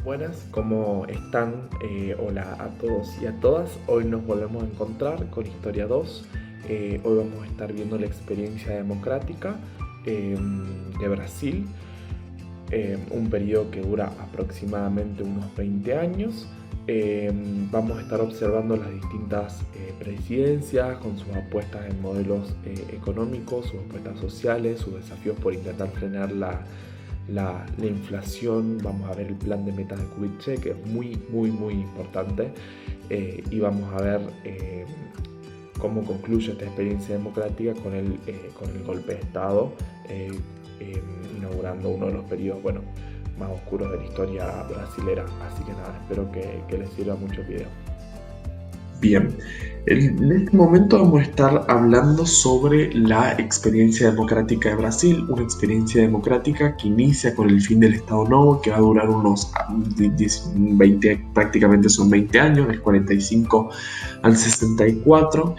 Buenas, ¿cómo están? Hola a todos y a todas. Hoy nos volvemos a encontrar con Historia 2. Hoy vamos a estar viendo la experiencia democrática de Brasil, un periodo que dura aproximadamente unos 20 años. Vamos a estar observando las distintas presidencias con sus apuestas en modelos económicos, sus apuestas sociales, sus desafíos por intentar frenar la inflación. Vamos a ver el plan de metas de Kubitschek, que es muy importante, y vamos a ver cómo concluye esta experiencia democrática con el golpe de Estado, eh, inaugurando uno de los periodos más oscuros de la historia brasilera. Así que nada, espero que les sirva mucho el video. Bien, en este momento vamos a estar hablando sobre la experiencia democrática de Brasil, una experiencia democrática que inicia con el fin del Estado Novo, que va a durar unos 20, prácticamente son 20 años, del 45 al 64.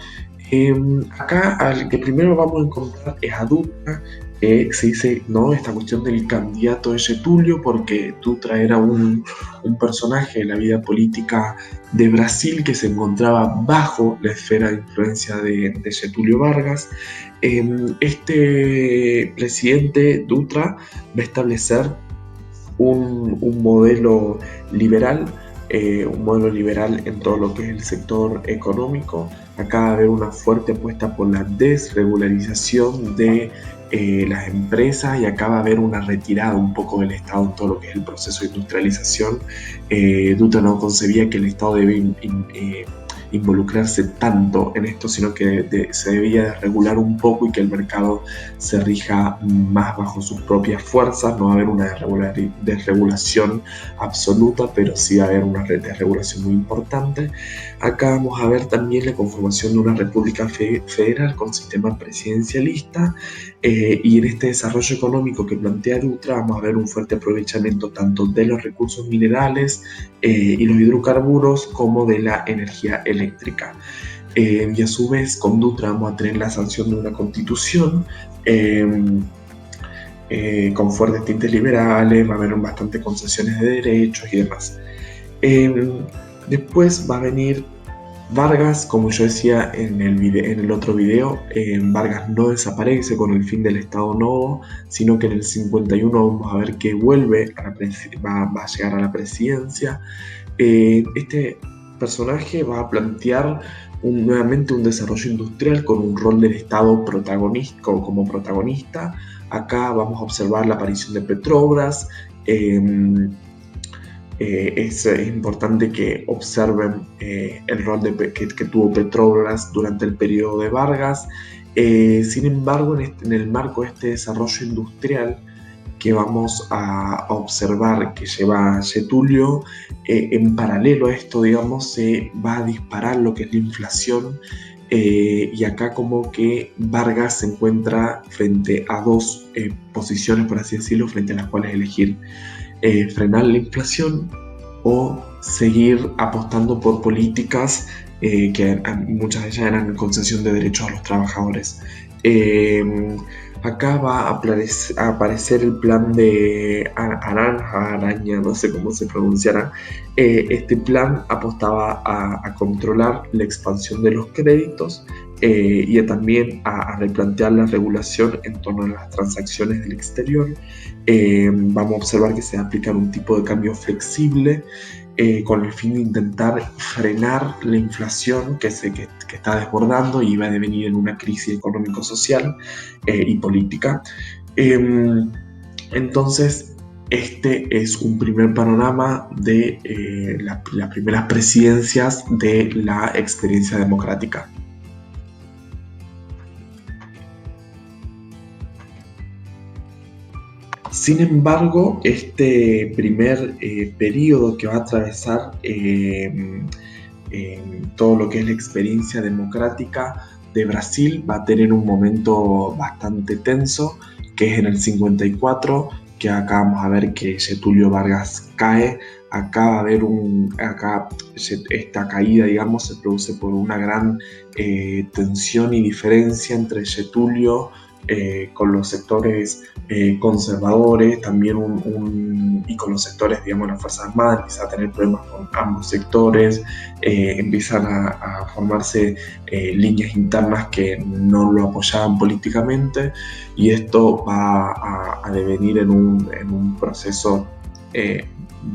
Acá al que primero vamos a encontrar es a Dutra. Se dice, ¿no?, esta cuestión del candidato de Getúlio, porque Dutra era un personaje de la vida política de Brasil que se encontraba bajo la esfera de influencia de Getúlio Vargas. Este presidente Dutra va a establecer un modelo liberal, un modelo liberal en todo lo que es el sector económico. Acá va a haber una fuerte apuesta por la desregularización de las empresas, y acá va a haber una retirada un poco del Estado en todo lo que es el proceso de industrialización. Dutra no concebía que el Estado debe involucrarse tanto en esto, sino que se debía de regular un poco y que el mercado se rija más bajo sus propias fuerzas. No va a haber una desregulación absoluta, pero sí va a haber una desregulación muy importante. Acá vamos a ver también la conformación de una república federal con sistema presidencialista, y en este desarrollo económico que plantea Dutra vamos a ver un fuerte aprovechamiento tanto de los recursos minerales y los hidrocarburos como de la energía eléctrica. Y a su vez con Dutra vamos a tener la sanción de una constitución con fuertes tintes liberales. Va a haber bastantes concesiones de derechos y demás. Después va a venir Vargas. Como yo decía en el otro video, Vargas no desaparece con el fin del Estado Novo, sino que en el 51 vamos a ver que vuelve va a llegar a la presidencia. Este personaje va a plantear nuevamente un desarrollo industrial con un rol del Estado protagonista, como protagonista. Acá vamos a observar la aparición de Petrobras. Es importante que observen el rol que tuvo Petrobras durante el periodo de Vargas. Sin embargo, en el marco de este desarrollo industrial que vamos a observar que lleva Getúlio, en paralelo a esto, digamos, se va a disparar lo que es la inflación. Y acá como que Vargas se encuentra frente a dos posiciones, por así decirlo, frente a las cuales elegir: frenar la inflación o seguir apostando por políticas que muchas de ellas eran concesión de derechos a los trabajadores. Acá va a aparecer el plan de Araña, no sé cómo se pronunciará. Este plan apostaba a controlar la expansión de los créditos, y también a replantear la regulación en torno a las transacciones del exterior. Vamos a observar que se aplica un tipo de cambio flexible, con el fin de intentar frenar la inflación que está desbordando y va a devenir en una crisis económico-social y política. Entonces, este es un primer panorama de las primeras presidencias de la experiencia democrática. Sin embargo, este primer periodo que va a atravesar todo lo que es la experiencia democrática de Brasil va a tener un momento bastante tenso, que es en el 54, que acá vamos a ver que Getúlio Vargas cae. Acá va a haber esta caída, digamos, se produce por una gran tensión y diferencia entre Getúlio con los sectores conservadores, también y con los sectores, digamos, las Fuerzas Armadas, empieza a tener problemas con ambos sectores, empiezan a formarse líneas internas que no lo apoyaban políticamente, y esto va a devenir en un proceso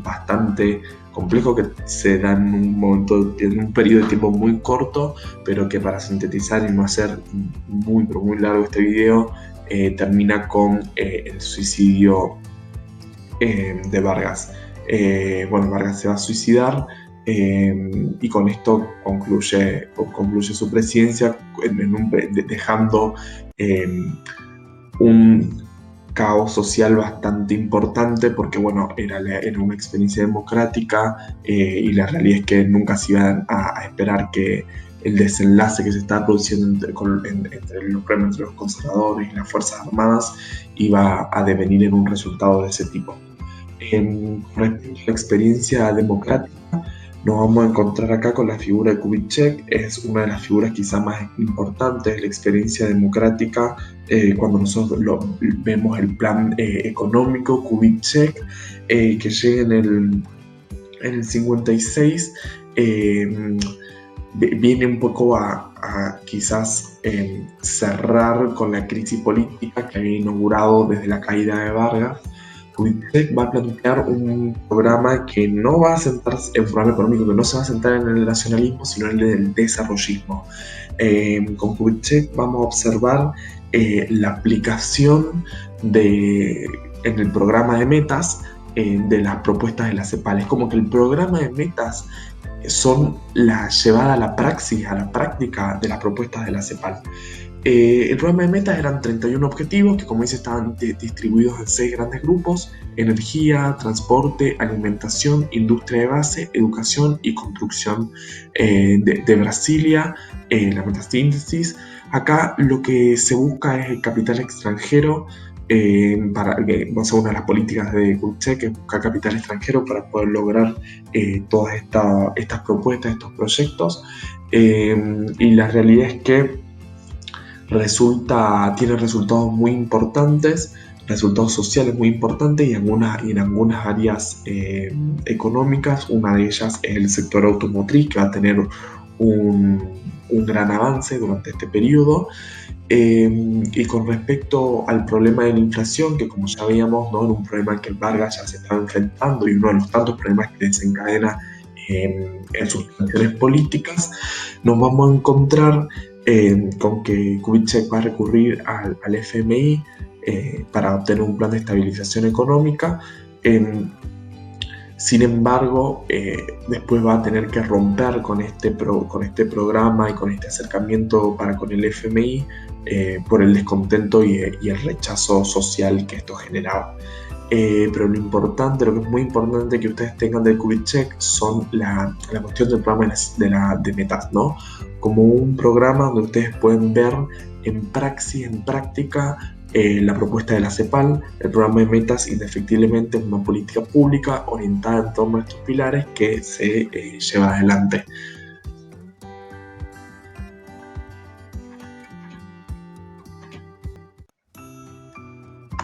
bastante complejo que se da en un periodo de tiempo muy corto, pero que, para sintetizar y no hacer muy largo este video, termina con el suicidio de Vargas. Vargas se va a suicidar, y con esto concluye su presidencia, dejando un caos social bastante importante, porque era una experiencia democrática, y la realidad es que nunca se iban a esperar que el desenlace que se estaba produciendo entre los problemas entre los conservadores y las Fuerzas Armadas iba a devenir en un resultado de ese tipo. Respecto a la experiencia democrática, nos vamos a encontrar acá con la figura de Kubitschek. Es una de las figuras quizá más importantes de la experiencia democrática. Cuando nosotros vemos el plan económico, Kubitschek, que llega en el 56, viene un poco a quizás cerrar con la crisis política que había inaugurado desde la caída de Vargas. Kubitschek va a plantear un programa que no va a centrarse en un programa económico, que no se va a centrar en el nacionalismo, sino en el desarrollismo. Con Kubitschek vamos a observar la aplicación en el programa de metas de las propuestas de la CEPAL. Es como que el programa de metas son la llevada a la práctica de las propuestas de la CEPAL. El programa de metas eran 31 objetivos que, como dice, estaban distribuidos en 6 grandes grupos: energía, transporte, alimentación, industria de base, educación y construcción de Brasilia, la metasíntesis. Acá lo que se busca es el capital extranjero, una de las políticas de Kubitschek, que busca capital extranjero para poder lograr todas estas propuestas, estos proyectos, y la realidad es que tiene resultados muy importantes, resultados sociales muy importantes, y en algunas áreas económicas. Una de ellas es el sector automotriz, que va a tener un gran avance durante este periodo. Y con respecto al problema de la inflación, que, como ya veíamos, ¿no?, era un problema que Vargas ya se estaba enfrentando, y uno de los tantos problemas que desencadena en sus acciones políticas, nos vamos a encontrar con que Kubitschek va a recurrir al FMI para obtener un plan de estabilización económica. Sin embargo, después va a tener que romper con este programa y con este acercamiento con el FMI, por el descontento y el rechazo social que esto generaba. Pero lo que es muy importante que ustedes tengan de Kubitschek son la cuestión del programa de metas, ¿no? Como un programa donde ustedes pueden ver en práctica la propuesta de la CEPAL. El programa de metas, indefectiblemente, es una política pública orientada en torno a estos pilares que se lleva adelante.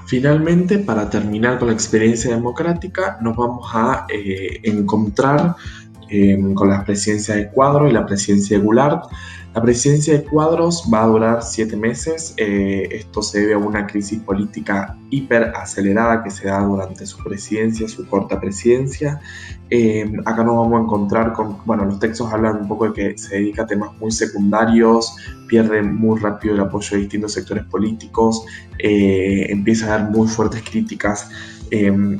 Finalmente, para terminar con la experiencia democrática, nos vamos a encontrar con la presidencia de Quadros y la presidencia de Goulart. La presidencia de Quadros va a durar 7 meses. Esto se debe a una crisis política hiper acelerada que se da durante su corta presidencia. Acá nos vamos a encontrar los textos hablan un poco de que se dedica a temas muy secundarios, pierde muy rápido el apoyo de distintos sectores políticos, empieza a dar muy fuertes críticas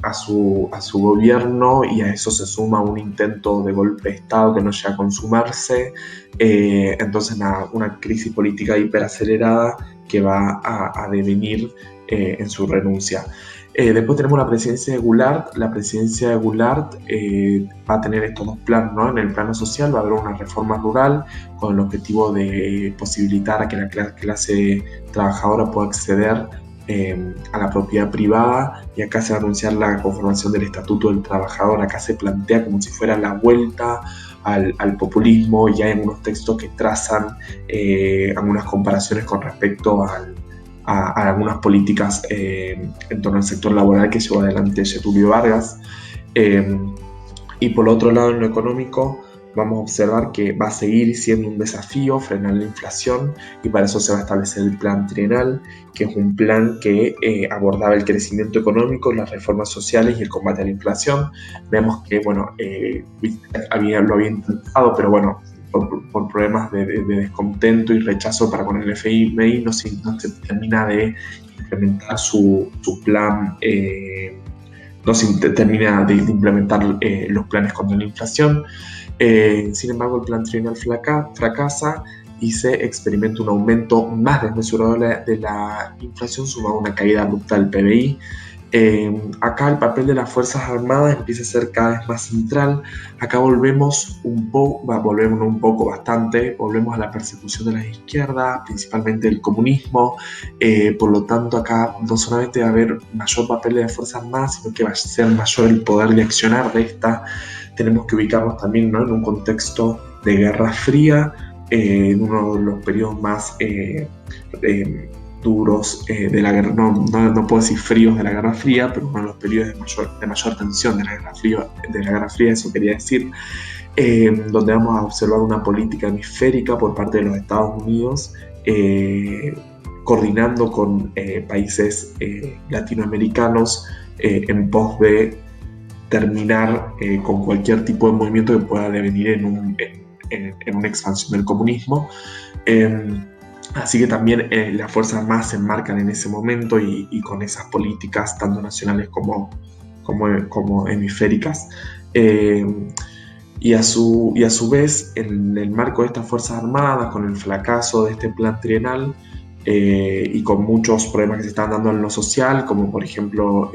a su gobierno, y a eso se suma un intento de golpe de Estado que no llega a consumarse. Entonces, una crisis política hiperacelerada que va a devenir en su renuncia. Después tenemos la presidencia de Goulart. La presidencia de Goulart va a tener estos 2 planos, ¿no? En el plano social va a haber una reforma rural con el objetivo de posibilitar a que la clase trabajadora pueda acceder a la propiedad privada, y acá se va a anunciar la conformación del Estatuto del Trabajador. Acá se plantea como si fuera la vuelta al populismo, y hay algunos textos que trazan algunas comparaciones con respecto a algunas políticas en torno al sector laboral que llevó adelante Getúlio Vargas. Y por otro lado, en lo económico, vamos a observar que va a seguir siendo un desafío frenar la inflación, y para eso se va a establecer el plan trienal, que es un plan que abordaba el crecimiento económico, las reformas sociales y el combate a la inflación. Vemos que, bueno, lo había intentado, pero bueno, por problemas de descontento y rechazo para con el FMI, no se termina de implementar su plan. No se termina de implementar los planes contra la inflación. Sin embargo, el plan trienal fracasa y se experimenta un aumento más desmesurado de la inflación, sumado a una caída abrupta del PBI. Acá el papel de las Fuerzas Armadas empieza a ser cada vez más central. Acá volvemos volvemos a la persecución de la izquierda, principalmente del comunismo. Por lo tanto, acá no solamente va a haber mayor papel de las Fuerzas Armadas, sino que va a ser mayor el poder de accionar de esta. Tenemos que ubicarnos también, ¿no?, en un contexto de Guerra Fría, en uno de los periodos más duros de la guerra, no puedo decir fríos de la Guerra Fría, pero uno de los periodos de mayor tensión de la Guerra Fría, eso quería decir, donde vamos a observar una política hemisférica por parte de los Estados Unidos, coordinando con países latinoamericanos en pos de terminar con cualquier tipo de movimiento que pueda devenir en una expansión del comunismo. Así que también las Fuerzas Armadas se enmarcan en ese momento y con esas políticas tanto nacionales como hemisféricas. Y a su vez, en el marco de estas Fuerzas Armadas, con el fracaso de este plan trienal y con muchos problemas que se están dando en lo social, como por ejemplo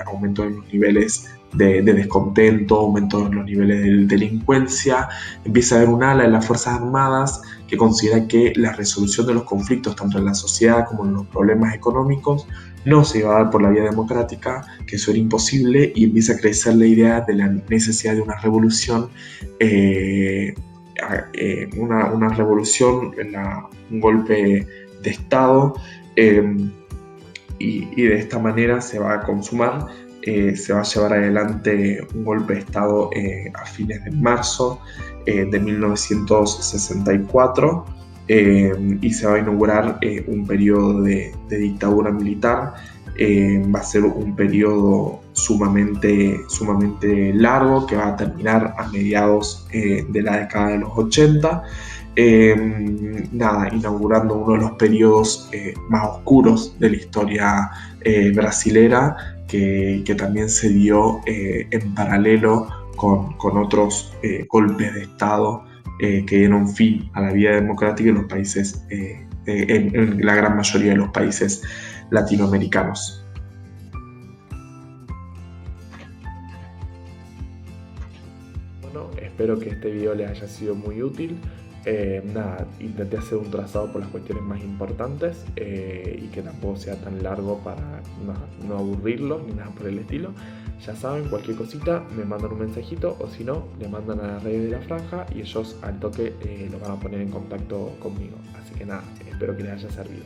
aumento en los niveles de descontento, aumento en los niveles de delincuencia, empieza a haber un ala de las Fuerzas Armadas que considera que la resolución de los conflictos, tanto en la sociedad como en los problemas económicos, no se iba a dar por la vía democrática, que eso era imposible, y empieza a crecer la idea de la necesidad de una revolución, una revolución, un golpe de Estado, y de esta manera se va a consumar. Se va a llevar adelante un golpe de Estado a fines de marzo de 1964, y se va a inaugurar un periodo de dictadura militar. Va a ser un periodo sumamente largo, que va a terminar a mediados de la década de los 80. Inaugurando uno de los periodos más oscuros de la historia brasilera, que también se dio en paralelo con otros golpes de Estado que dieron fin a la vida democrática en los países, en la gran mayoría de los países latinoamericanos. Bueno, espero que este video les haya sido muy útil. Intenté hacer un trazado por las cuestiones más importantes y que tampoco sea tan largo para no aburrirlos ni nada por el estilo. Ya saben, cualquier cosita me mandan un mensajito, o si no, le mandan a las redes de la franja y ellos al toque los van a poner en contacto conmigo. Así que nada, espero que les haya servido.